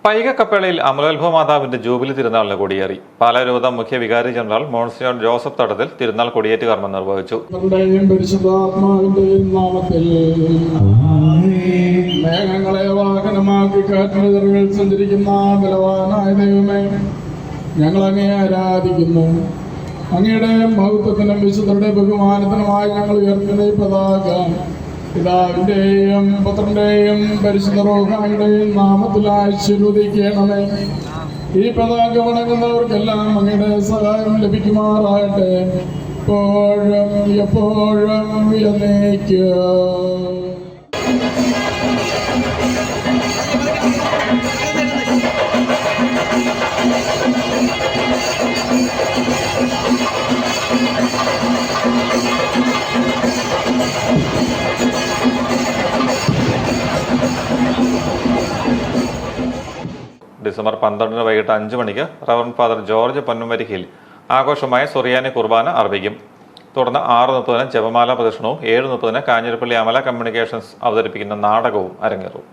പൈകക്കപ്പേളയിൽ അമലോത്ഭവ മാതാവിന്റെ ജൂബിലി തിരുനാളിന് കൊടിയേറി. പാലാ രൂപത മുഖ്യ വികാരി ജനറൽ മോൺസിഞ്ഞോർ ജോസഫ് തടത്തിൽ തിരുനാൾ കൊടിയേറ്റ് കർമ്മം നിർവഹിച്ചു. മേഘങ്ങളെ വാഹനമാക്കി കാറ്റിനെതിരെ സഞ്ചരിക്കുന്ന ബലവാനായ ദൈവമേ, ഞങ്ങൾ അങ്ങയെ ആരാധിക്കുന്നു. അങ്ങയുടെ മഹത്വത്തിനും വിശുദ്ധരുടെ ബഹുമാനത്തിനുമായി ഞങ്ങൾ ഉയർത്തുന്ന ഈ പതാക പിതാവിന്റെയും പുത്രന്റെയും പരിശുദ്ധ റൂഹായുടെയും നാമത്തിൽ ആശീർവദിക്കണമേ. ഈ പതാക വണങ്ങുന്നവർക്കെല്ലാം അങ്ങയുടെ സഹായം ലഭിക്കുമാറാകട്ടെ, എപ്പോഴും എപ്പോഴും എന്നേക്കും. ഡിസംബർ 12 വൈകിട്ട് 5 മണിക്ക് റവറന്റ് ഫാദർ ജോർജ് പൊന്നുമരിഹിൽ ആഘോഷമായ സൊറിയാനി കുർബാന അർപ്പിക്കും. തുടർന്ന് 6:30 ജപമാല പ്രദക്ഷിണവും 7:30 കാഞ്ഞിരപ്പള്ളി അമല കമ്മ്യൂണിക്കേഷൻസ് അവതരിപ്പിക്കുന്ന നാടകവും അരങ്ങേറും.